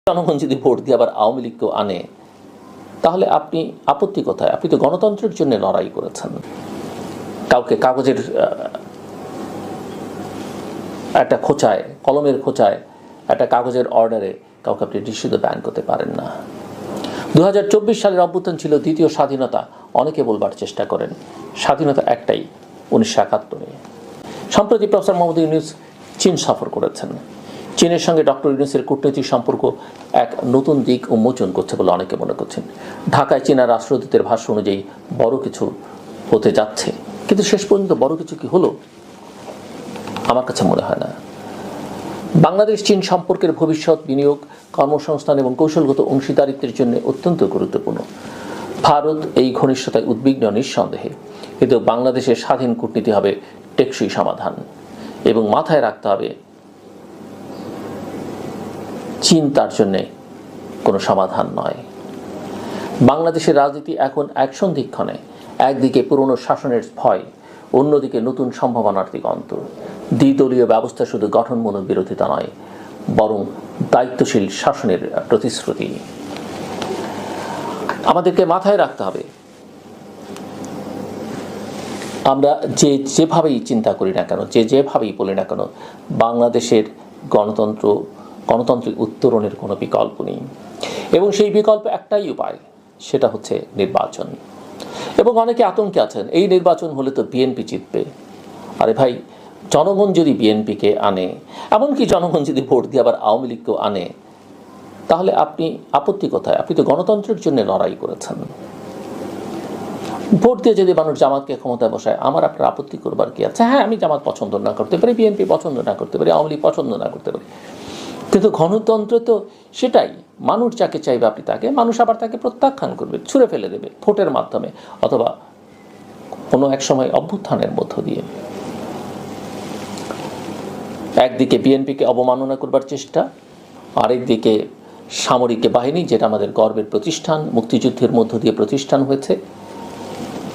জনগণ যদি ভোট দিয়ে আবার আওয়ামী লীগকেও আনে তাহলে আপনি আপত্তি কোথায়? আপনি তো গণতন্ত্রের জন্য লড়াই করেছেন। কাউকে কাগজের একটা খোঁচায়, কলমের খোঁচায়, একটা কাগজের অর্ডারে কাউকে আপনি নিষিদ্ধ ব্যান করতে পারেন না। 2024 সালের অভ্যুত্থান ছিল দ্বিতীয় স্বাধীনতা। অনেকে বলবার চেষ্টা করেন স্বাধীনতা একটাই, 1971। সম্প্রতি প্রফেসর মোহাম্মদ ইউনূস চীন সফর করেছেন। চীনের সঙ্গে ডক্টর ইউনূসের কূটনৈতিক সম্পর্ক এক নতুন দিক উন্মোচন করছে বলে অনেকে মনে করছেন। ঢাকায় চীনা রাষ্ট্রদূতের ভাষ্য অনুযায়ী বড় কিছু হতে যাচ্ছে, কিন্তু শেষ পর্যন্ত বড় কিছু কি হলো? আমার কাছে মনে হয় না। বাংলাদেশ চীন সম্পর্কের ভবিষ্যৎ বিনিয়োগ, কর্মসংস্থান এবং কৌশলগত অংশীদারিত্বের জন্য অত্যন্ত গুরুত্বপূর্ণ। ভারত এই ঘনিষ্ঠতায় উদ্বিগ্ন নিঃসন্দেহে, কিন্তু বাংলাদেশের স্বাধীন কূটনীতি হবে টেকসই সমাধান এবং মাথায় রাখতে হবে চীন তার জন্যে কোনো সমাধান নয়। বাংলাদেশের রাজনীতি এখন এক সন্ধিক্ষণে, একদিকে পুরনো শাসনের ভয়, অন্যদিকে নতুন সম্ভাবনার দিগন্ত। দ্বিদলীয় ব্যবস্থা শুধু গঠনমূলক বিরোধিতা নয়, বরং দায়িত্বশীল শাসনের প্রতিশ্রুতি। আমাদেরকে মাথায় রাখতে হবে, আমরা যেভাবেই চিন্তা করি না কেন, যেভাবেই বলি না কেন, বাংলাদেশের গণতান্ত্রিক উত্তরণের কোনো বিকল্প নেই এবং সেই বিকল্প একটাই উপায়, সেটা হচ্ছে নির্বাচন। এবং অনেকে আতঙ্কে আছেন, এই নির্বাচন হলে তো বিএনপি জিতবে। আরে ভাই, জনগণ যদি বিএনপিকে আনে, এমনকি জনগণ যদি ভোট দিয়ে আবার আওয়ামী লীগকেও আনে, তাহলে আপনি আপত্তি কোথায়? আপনি তো গণতন্ত্রের জন্য লড়াই করেছেন। ভোট দিয়ে যদি মানুষ জামাতকে ক্ষমতায় বসায়, আমার আপনার আপত্তি করবার কি আছে? হ্যাঁ, আমি জামাত পছন্দ না করতে পারি, বিএনপি পছন্দ না করতে পারি, আওয়ামী লীগ পছন্দ না করতে পারি, কিন্তু গণতন্ত্র তো সেটাই। মানুষ যাকে চাইবে আপনি তাকে, মানুষ আবার তাকে প্রত্যাখ্যান করবে, ছুঁড়ে ফেলে দেবে ভোটের মাধ্যমে অথবা কোনো এক সময় অভ্যুত্থানের মধ্য দিয়ে। একদিকে বিএনপিকে অবমাননা করবার চেষ্টা, আরেকদিকে সামরিক বাহিনী, যেটা আমাদের গর্বের প্রতিষ্ঠান, মুক্তিযুদ্ধের মধ্য দিয়ে প্রতিষ্ঠান হয়েছে,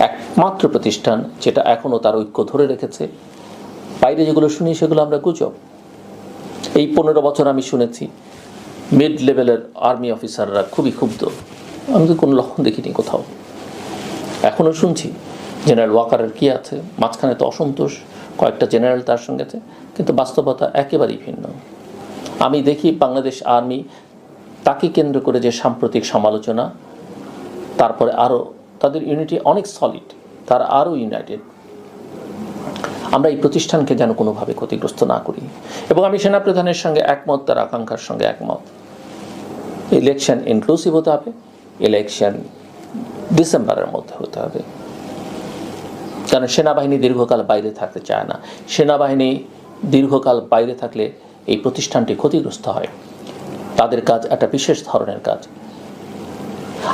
একমাত্র প্রতিষ্ঠান যেটা এখনও তার ঐক্য ধরে রেখেছে। বাইরে যেগুলো শুনি সেগুলো আমরা গুজব। এই 15 বছর আমি শুনেছি মিড লেভেলের আর্মি অফিসাররা খুবই ক্ষুব্ধ। আমি তো কোনো লক্ষণ দেখিনি কোথাও। এখনও শুনছি জেনারেল ওয়াকারের কি আছে, মাঝখানে তো অসন্তোষ, কয়েকটা জেনারেল তার সঙ্গে আছে, কিন্তু বাস্তবতা একেবারেই ভিন্ন। আমি দেখি বাংলাদেশ আর্মি, তাকে কেন্দ্র করে যে সাম্প্রতিক সমালোচনা, তারপরে আরও তাদের ইউনিটি অনেক সলিড, তারা আরও ইউনাইটেড। আমরা এই প্রতিষ্ঠানকে যেন কোনোভাবে ক্ষতিগ্রস্ত না করি। এবং আমি সেনাপ্রধানের সঙ্গে একমত, তার আকাঙ্ক্ষার সঙ্গে একমত। ইলেকশন ইনক্লুসিভ হতে হবে, ইলেকশন ডিসেম্বরের মধ্যে হতে হবে। কারণ সেনাবাহিনী দীর্ঘকাল বাইরে থাকতে চায় না। সেনাবাহিনী দীর্ঘকাল বাইরে থাকলে এই প্রতিষ্ঠানটি ক্ষতিগ্রস্ত হয়। তাদের কাজ একটা বিশেষ ধরনের কাজ।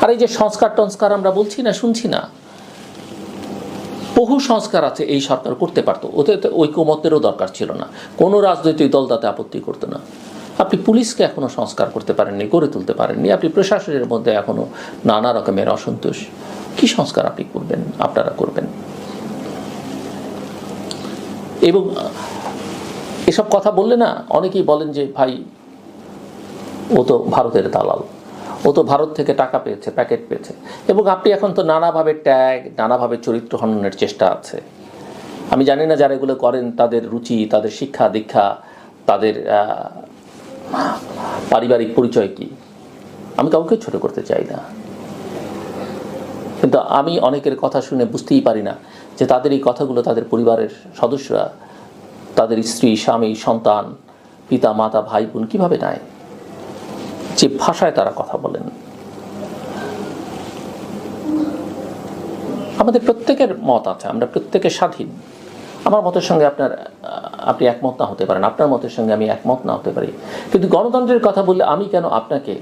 আর এই যে সংস্কার আমরা বলছি না, শুনছি না, বহু সংস্কার আছে এই সরকার করতে পারতো, ওতে ঐকমত্যেরও দরকার ছিল না, কোনো রাজনৈতিক দল তাতে আপত্তি করতো না। আপনি পুলিশকে এখনও সংস্কার করতে পারেননি, গড়ে তুলতে পারেননি। আপনি প্রশাসনের মধ্যে এখনও নানা রকমের অসন্তোষ। কি সংস্কার আপনি করবেন? আপনারা করবেন। এবং এসব কথা বললে না, অনেকেই বলেন যে ভাই, ও তো ভারতের দালাল, ও তো ভারত থেকে টাকা পেয়েছে, প্যাকেট পেয়েছে। এবং আপনি এখন তো নানাভাবে ট্যাগ, নানাভাবে চরিত্র হননের চেষ্টা আছে। আমি জানি না যারা এগুলো করেন তাদের রুচি, তাদের শিক্ষা দীক্ষা, তাদের পারিবারিক পরিচয় কি। আমি কাউকে ছোট করতে চাই না, কিন্তু আমি অনেকের কথা শুনে বুঝতেই পারি না যে তাদের এই কথাগুলো তাদের পরিবারের সদস্যরা, তাদের স্ত্রী, স্বামী, সন্তান, পিতা, মাতা, ভাই বোন কীভাবে নেয়, যে ভাষায় তারা কথা বলেন। আমাদের প্রত্যেকের মত আছে, আমরা প্রত্যেকে স্বাধীন। আমার মতের সঙ্গে আপনি একমত না হতে পারেন, আপনার মতের সঙ্গে আমি একমত না হতে পারি, কিন্তু গণতন্ত্রের কথা বললে আমি কেন আপনাকে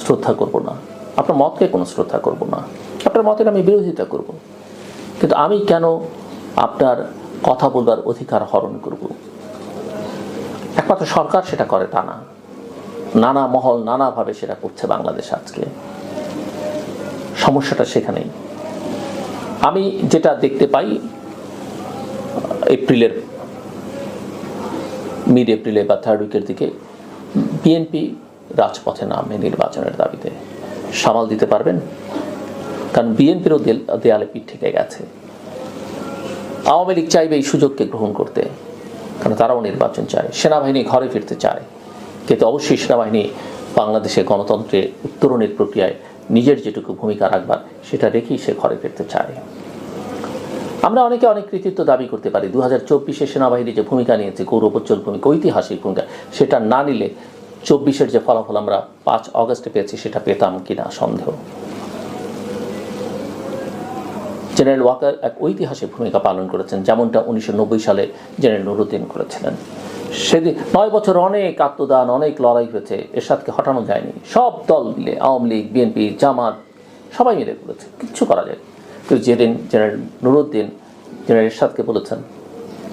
শ্রদ্ধা করব না? আপনার মতকে কোনো শ্রদ্ধা করব না, আপনার মতের আমি বিরোধিতা করব, কিন্তু আমি কেন আপনার কথা বলবার অধিকার হরণ করব? একমাত্র সরকার সেটা করে তা না, নানা মহল নানাভাবে সেটা করছে বাংলাদেশ আজকে। সমস্যাটা সেখানেই। আমি যেটা দেখতে পাই, মিড এপ্রিলে বা থার্ড উইকের দিকে বিএনপি রাজপথে নামবে নির্বাচনের দাবিতে। সামাল দিতে পারবেন? কারণ বিএনপিরও দেয়ালে পিঠ থেকে গেছে। আওয়ামী লীগ চাইবে এই সুযোগকে গ্রহণ করতে, কারণ তারাও নির্বাচন চায়। সেনাবাহিনী ঘরে ফিরতে চায়, কিন্তু অবশ্যই সেনাবাহিনী বাংলাদেশে গণতন্ত্রে উত্তরণের প্রক্রিয়ায় নিজের যেটুকু ভূমিকা রাখবার সেটা রেখেই সে ঘরে ফিরতে চায়। আমরা অনেকে অনেক কৃতিত্ব দাবি করতে পারি। 2024-এ সেনাবাহিনী যে ভূমিকা নিয়েছে, গৌরবোজ্জ্বল ভূমিকা, ঐতিহাসিক ভূমিকা, সেটা না নিলে 24-এর যে ফলাফল আমরা 5 অগস্টে পেয়েছি সেটা পেতাম কিনা সন্দেহ। জেনারেল ওয়াকার এক ঐতিহাসিক ভূমিকা পালন করেছেন, যেমনটা 1990 সালে জেনারেল নুরুদ্দিন করেছিলেন। সেদিন 9 বছর অনেক আত্মদান, অনেক লড়াই হয়েছে, এরশাদকে হটানো যায়নি। সব দল মিলে, আওয়ামী লীগ, বিএনপি, জামাত সবাই মিলে করেছে, কিচ্ছু করা যায়। কিন্তু যেদিন জেনারেল নুরুদ্দিন জেনারেল এরশাদকে বলেছেন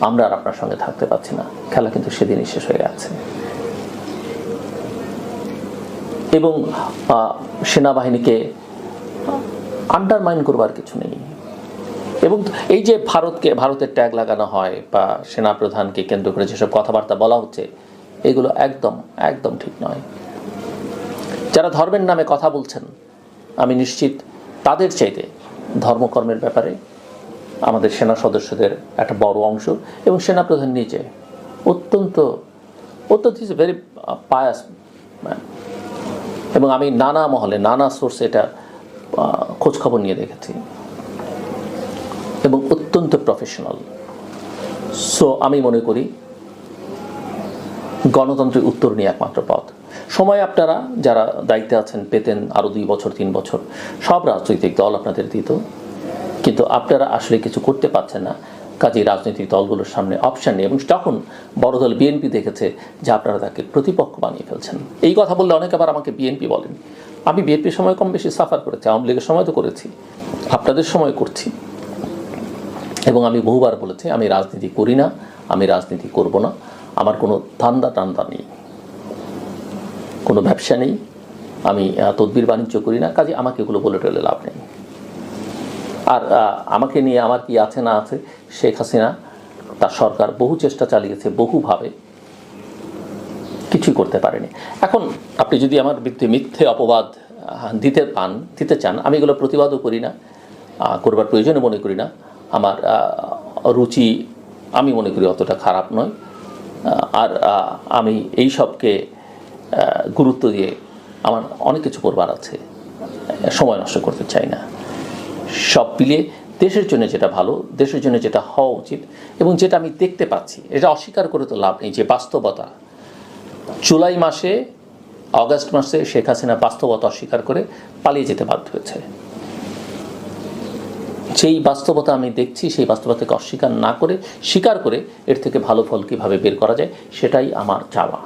আমরা আর আপনার সঙ্গে থাকতে পারছি না, খেলা কিন্তু সেদিনই শেষ হয়ে গেছে। এবং সেনাবাহিনীকে আন্ডারমাইন করবার কিছু নেই। এবং এই যে ভারতের ট্যাগ লাগানো হয় বা সেনাপ্রধানকে কেন্দ্র করে যেসব কথাবার্তা বলা হচ্ছে, এগুলো একদম একদম ঠিক নয়। যারা ধর্মের নামে কথা বলছেন, আমি নিশ্চিত তাদের চাইতে ধর্মকর্মের ব্যাপারে আমাদের সেনা সদস্যদের একটা বড় অংশ এবং সেনাপ্রধান নিজে অত্যন্ত ভেরি পায়াস ম্যান। এবং আমি নানা মহলে, নানা সোর্সে এটা খোঁজখবর নিয়ে দেখেছি, এবং অত্যন্ত প্রফেশনাল। সো আমি মনে করি গণতন্ত্রের উত্তর নিয়ে একমাত্র পথ। সময় আপনারা যারা দায়িত্বে আছেন পেতেন আরও 2 বছর 3 বছর, সব রাজনৈতিক দল আপনাদের দিত, কিন্তু আপনারা আসলে কিছু করতে পারছেন না। কাজেই রাজনৈতিক দলগুলোর সামনে অপশান নেই। এবং তখন বড় দল বিএনপি দেখেছে যে আপনারা তাকে প্রতিপক্ষ বানিয়ে ফেলছেন। এই কথা বললে অনেকে আবার আমাকে বিএনপি বলেন। আমি বিএনপির সময় কম বেশি সাফার করেছি, আওয়ামী লীগের সময় তো করেছি, আপনাদের সময় করছি। এবং আমি বহুবার বলেছি আমি রাজনীতি করি না, আমি রাজনীতি করব না, আমার কোনো ধান্দা নেই, কোনো ব্যবসা নেই, আমি তদবির বাণিজ্য করি না। কাজে আমাকে এগুলো বলে টলে লাভ নেই। আর আমাকে নিয়ে আমার কি আছে না আছে, শেখ হাসিনা তার সরকার বহু চেষ্টা চালিয়েছে, বহুভাবে কিছুই করতে পারেনি। এখন আপনি যদি আমার বিরুদ্ধে মিথ্যে অপবাদ দিতে চান, আমি এগুলো প্রতিবাদও করি না, করবার প্রয়োজনে মনে করি না। আমার রুচি আমি মনে করি অতটা খারাপ নয়। আর আমি এই সবকে গুরুত্ব দিয়ে আমার অনেক কিছু করবার আছে, সময় নষ্ট করতে চাই না। সব মিলিয়ে দেশের জন্য যেটা ভালো, দেশের জন্য যেটা হওয়া উচিত এবং যেটা আমি দেখতে পাচ্ছি, এটা অস্বীকার করে তো লাভ নেই যে বাস্তবতা। জুলাই মাসে, অগাস্ট মাসে শেখ হাসিনা বাস্তবতা অস্বীকার করে পালিয়ে যেতে বাধ্য হয়েছে। যেই বাস্তবতা আমি দেখছি, সেই বাস্তবতাকে অস্বীকার না করে স্বীকার করে এর থেকে ভালো ফল কীভাবে বের করা যায়, সেটাই আমার চাওয়া।